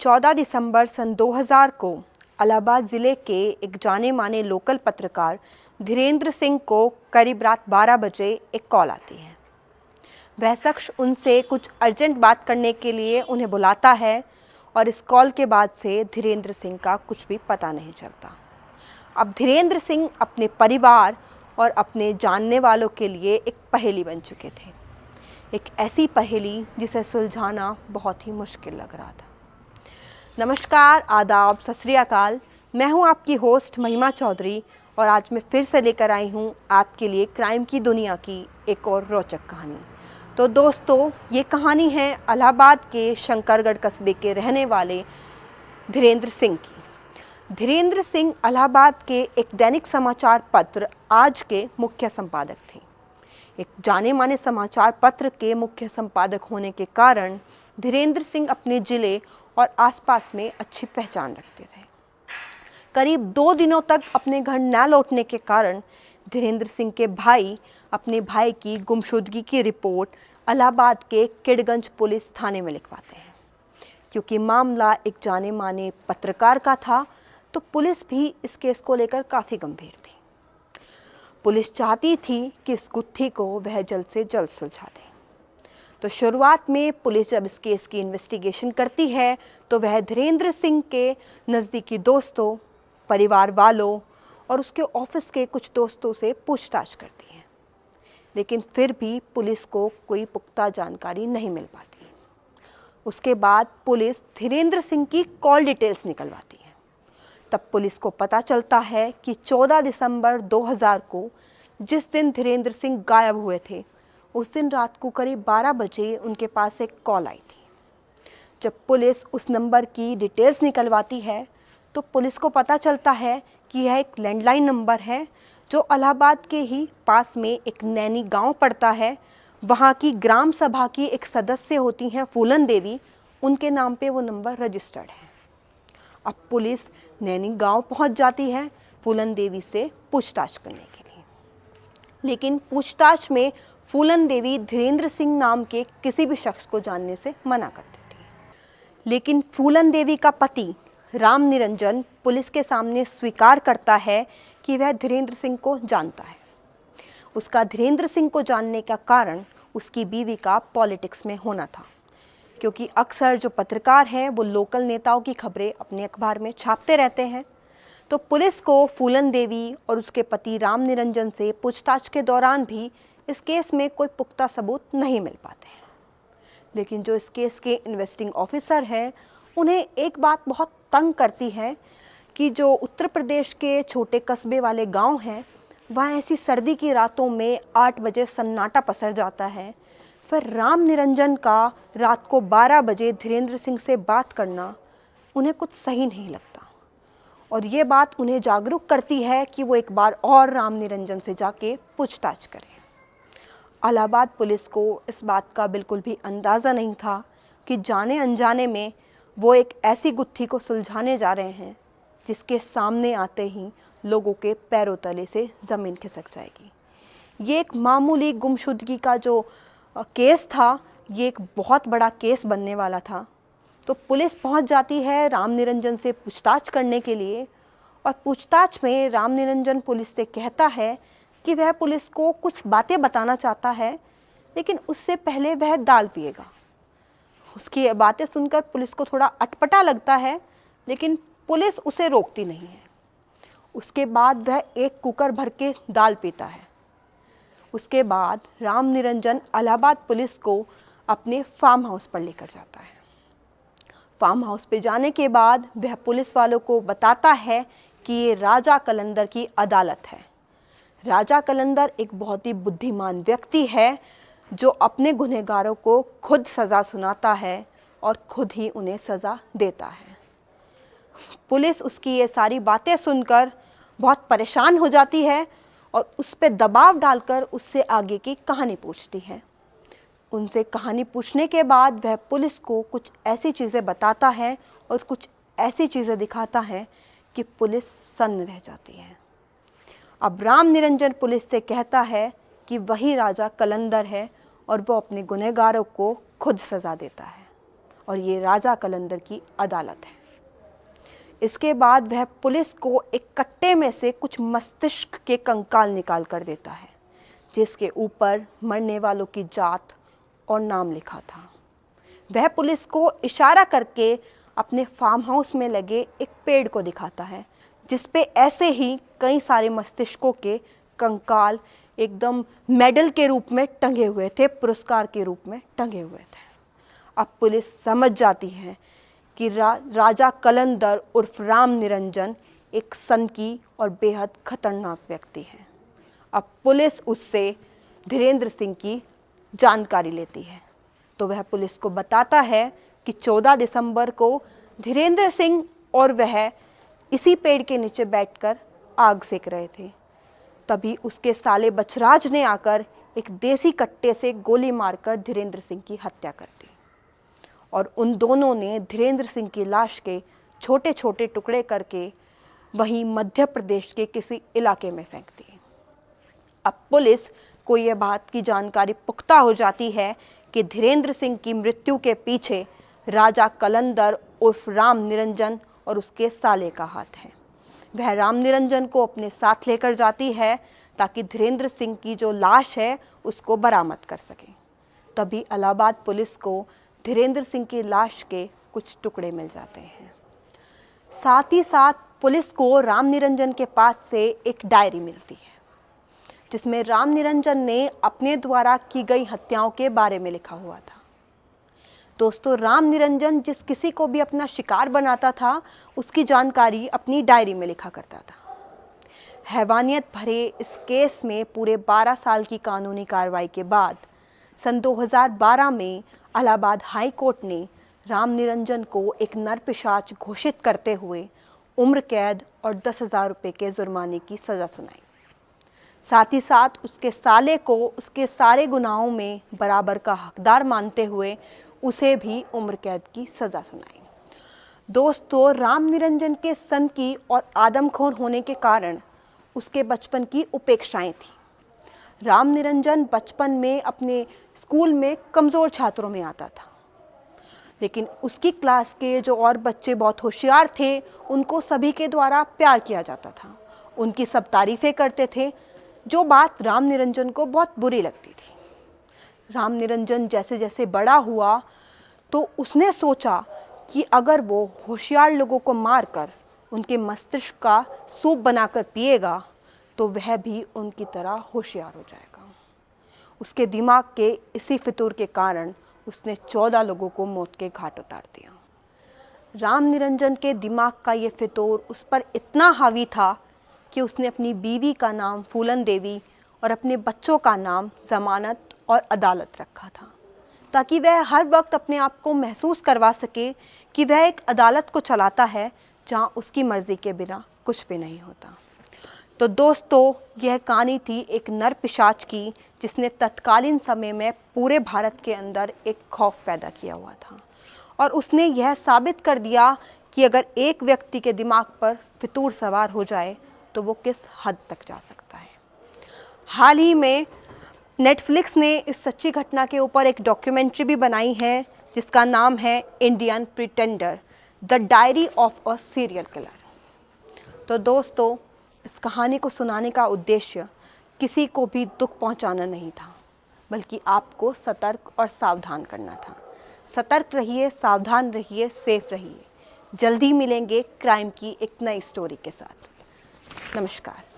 14 दिसंबर सन 2000 को इलाहाबाद ज़िले के एक जाने माने लोकल पत्रकार धीरेंद्र सिंह को करीब रात 12 बजे एक कॉल आती है। वह शख्स उनसे कुछ अर्जेंट बात करने के लिए उन्हें बुलाता है और इस कॉल के बाद से धीरेंद्र सिंह का कुछ भी पता नहीं चलता। अब धीरेंद्र सिंह अपने परिवार और अपने जानने वालों के लिए एक पहेली बन चुके थे, एक ऐसी पहेली जिसे सुलझाना बहुत ही मुश्किल लग रहा था। नमस्कार, आदाब, सत श्री अकाल। मैं हूं आपकी होस्ट महिमा चौधरी और आज मैं फिर से लेकर आई हूं आपके लिए क्राइम की दुनिया की एक और रोचक कहानी। तो दोस्तों, ये कहानी है इलाहाबाद के शंकरगढ़ कस्बे के रहने वाले धीरेंद्र सिंह की। धीरेंद्र सिंह इलाहाबाद के एक दैनिक समाचार पत्र आज के मुख्य संपादक थे। एक जाने माने समाचार पत्र के मुख्य संपादक होने के कारण धीरेंद्र सिंह अपने ज़िले और आसपास में अच्छी पहचान रखते थे। करीब 2 दिनों तक अपने घर न लौटने के कारण धीरेंद्र सिंह के भाई अपने भाई की गुमशुदगी की रिपोर्ट इलाहाबाद के किडगंज पुलिस थाने में लिखवाते हैं। क्योंकि मामला एक जाने माने पत्रकार का था, तो पुलिस भी इस केस को लेकर काफ़ी गंभीर थी। पुलिस चाहती थी कि इस गुत्थी को वह जल्द से जल्द सुलझा दे। तो शुरुआत में पुलिस जब इस केस की इन्वेस्टिगेशन करती है तो वह धीरेंद्र सिंह के नज़दीकी दोस्तों, परिवार वालों और उसके ऑफिस के कुछ दोस्तों से पूछताछ करती है, लेकिन फिर भी पुलिस को कोई पुख्ता जानकारी नहीं मिल पाती। उसके बाद पुलिस धीरेंद्र सिंह की कॉल डिटेल्स निकलवाती है। तब पुलिस को पता चलता है कि 14 दिसंबर 2000 को, जिस दिन धीरेंद्र सिंह गायब हुए थे, उस दिन रात को करीब 12 बजे उनके पास एक कॉल आई थी। जब पुलिस उस नंबर की डिटेल्स निकलवाती है तो पुलिस को पता चलता है कि यह एक लैंडलाइन नंबर है जो इलाहाबाद के ही पास में एक नैनी गांव पड़ता है। वहां की ग्राम सभा की एक सदस्य होती हैं फूलन देवी, उनके नाम पे वो नंबर रजिस्टर्ड है। अब पुलिस नैनी गांव पहुंच जाती है फूलन देवी से पूछताछ करने के लिए, लेकिन पूछताछ में फूलन देवी धीरेंद्र सिंह नाम के किसी भी शख्स को जानने से मना कर देती है। लेकिन फूलन देवी का पति राम निरंजन पुलिस के सामने स्वीकार करता है कि वह धीरेंद्र सिंह को जानता है। उसका धीरेंद्र सिंह को जानने का कारण उसकी बीवी का पॉलिटिक्स में होना था, क्योंकि अक्सर जो पत्रकार हैं वो लोकल नेताओं की खबरें अपने अखबार में छापते रहते हैं। तो पुलिस को फूलन देवी और उसके पति राम निरंजन से पूछताछ के दौरान भी इस केस में कोई पुख्ता सबूत नहीं मिल पाते हैं। लेकिन जो इस केस के इन्वेस्टिंग ऑफिसर हैं, उन्हें एक बात बहुत तंग करती है कि जो उत्तर प्रदेश के छोटे कस्बे वाले गांव हैं, वहाँ ऐसी सर्दी की रातों में 8 बजे सन्नाटा पसर जाता है। फिर राम निरंजन का रात को 12 बजे धीरेंद्र सिंह से बात करना उन्हें कुछ सही नहीं लगता, और ये बात उन्हें जागरूक करती है कि वो एक बार और राम निरंजन से जाके पूछताछ करें। इलाहाबाद पुलिस को इस बात का बिल्कुल भी अंदाज़ा नहीं था कि जाने अनजाने में वो एक ऐसी गुत्थी को सुलझाने जा रहे हैं जिसके सामने आते ही लोगों के पैरों तले से ज़मीन खिसक जाएगी। ये एक मामूली गुमशुदगी का जो केस था, ये एक बहुत बड़ा केस बनने वाला था। तो पुलिस पहुंच जाती है राम निरंजन से पूछताछ करने के लिए, और पूछताछ में राम निरंजन पुलिस से कहता है कि वह पुलिस को कुछ बातें बताना चाहता है, लेकिन उससे पहले वह दाल पिएगा। उसकी बातें सुनकर पुलिस को थोड़ा अटपटा लगता है, लेकिन पुलिस उसे रोकती नहीं है। उसके बाद वह एक कुकर भर के दाल पीता है। उसके बाद राम निरंजन इलाहाबाद पुलिस को अपने फार्म हाउस पर लेकर जाता है। फार्म हाउस पे जाने के बाद वह पुलिस वालों को बताता है कि ये राजा कलंदर की अदालत है। राजा कलंदर एक बहुत ही बुद्धिमान व्यक्ति है जो अपने गुनहगारों को खुद सज़ा सुनाता है और खुद ही उन्हें सज़ा देता है। पुलिस उसकी ये सारी बातें सुनकर बहुत परेशान हो जाती है और उस पर दबाव डालकर उससे आगे की कहानी पूछती है। उनसे कहानी पूछने के बाद वह पुलिस को कुछ ऐसी चीज़ें बताता है और कुछ ऐसी चीज़ें दिखाता है कि पुलिस सन्न रह जाती है। अब राम निरंजन पुलिस से कहता है कि वही राजा कलंदर है और वो अपने गुनहगारों को खुद सज़ा देता है। और ये राजा कलंदर की अदालत है। इसके बाद वह पुलिस को एक कट्टे में से कुछ मस्तिष्क के कंकाल निकाल कर देता है, जिसके ऊपर मरने वालों की जात और नाम लिखा था। वह पुलिस को इशारा करके अपने फार्म हाउस में लगे एक पेड़ को दिखाता है, जिस पे ऐसे ही कई सारे मस्तिष्कों के कंकाल एकदम मेडल के रूप में टंगे हुए थे, पुरस्कार के रूप में टंगे हुए थे। अब पुलिस समझ जाती है कि राजा कलंदर उर्फ राम निरंजन एक सनकी और बेहद खतरनाक व्यक्ति है। अब पुलिस उससे धीरेंद्र सिंह की जानकारी लेती है, तो वह पुलिस को बताता है कि 14 दिसंबर को धीरेंद्र सिंह और वह इसी पेड़ के नीचे बैठकर आग सेक रहे थे। तभी उसके साले बछराज ने आकर एक देसी कट्टे से गोली मारकर धीरेंद्र सिंह की हत्या कर दी और उन दोनों ने धीरेंद्र सिंह की लाश के छोटे छोटे टुकड़े करके वहीं मध्य प्रदेश के किसी इलाके में फेंक दी। अब पुलिस को यह बात की जानकारी पुख्ता हो जाती है कि धीरेंद्र सिंह की मृत्यु के पीछे राजा कलंदर उर्फ राम निरंजन और उसके साले का हाथ है। वह राम निरंजन को अपने साथ लेकर जाती है ताकि धीरेंद्र सिंह की जो लाश है उसको बरामद कर सके। तभी इलाहाबाद पुलिस को धीरेंद्र सिंह की लाश के कुछ टुकड़े मिल जाते हैं। साथ ही साथ पुलिस को राम निरंजन के पास से एक डायरी मिलती है, जिसमें राम निरंजन ने अपने द्वारा की गई हत्याओं के बारे में लिखा हुआ था। दोस्तों, राम निरंजन जिस किसी को भी अपना शिकार बनाता था, उसकी जानकारी अपनी डायरी में लिखा करता था। हैवानियत भरे इस केस में पूरे 12 साल की कानूनी कार्रवाई के बाद सन 2012 में इलाहाबाद हाई कोर्ट ने राम निरंजन को एक नरपिशाच घोषित करते हुए उम्र कैद और 10,000 रुपये के जुर्माने की सज़ा सुनाई। साथ ही साथ उसके साले को उसके सारे गुनाहों में बराबर का हकदार मानते हुए उसे भी उम्र कैद की सज़ा सुनाई। दोस्तों, राम निरंजन के सनकी और आदमखोर होने के कारण उसके बचपन की उपेक्षाएं थी। राम निरंजन बचपन में अपने स्कूल में कमज़ोर छात्रों में आता था, लेकिन उसकी क्लास के जो और बच्चे बहुत होशियार थे, उनको सभी के द्वारा प्यार किया जाता था। उनकी सब तारीफ़ें करते थे, जो बात राम निरंजन को बहुत बुरी लगती थी। राम निरंजन जैसे जैसे बड़ा हुआ तो उसने सोचा कि अगर वो होशियार लोगों को मारकर उनके मस्तिष्क का सूप बनाकर पिएगा तो वह भी उनकी तरह होशियार हो जाएगा। उसके दिमाग के इसी फितूर के कारण उसने 14 लोगों को मौत के घाट उतार दिया। राम निरंजन के दिमाग का ये फितूर उस पर इतना हावी था कि उसने अपनी बीवी का नाम फूलन देवी और अपने बच्चों का नाम जमानत और अदालत रखा था, ताकि वह हर वक्त अपने आप को महसूस करवा सके कि वह एक अदालत को चलाता है जहां उसकी मर्ज़ी के बिना कुछ भी नहीं होता। तो दोस्तों, यह कहानी थी एक नर पिशाच की, जिसने तत्कालीन समय में पूरे भारत के अंदर एक खौफ पैदा किया हुआ था और उसने यह साबित कर दिया कि अगर एक व्यक्ति के दिमाग पर फितूर सवार हो जाए तो वो किस हद तक जा सकता है। हाल ही में नेटफ्लिक्स ने इस सच्ची घटना के ऊपर एक डॉक्यूमेंट्री भी बनाई है, जिसका नाम है Indian pretender, the diary of a serial killer. तो दोस्तों, इस कहानी को सुनाने का उद्देश्य किसी को भी दुख पहुंचाना नहीं था, बल्कि आपको सतर्क और सावधान करना था। सतर्क रहिए, सावधान रहिए, सेफ रहिए। जल्दी मिलेंगे क्राइम की एक नई स्टोरी के साथ। नमस्कार।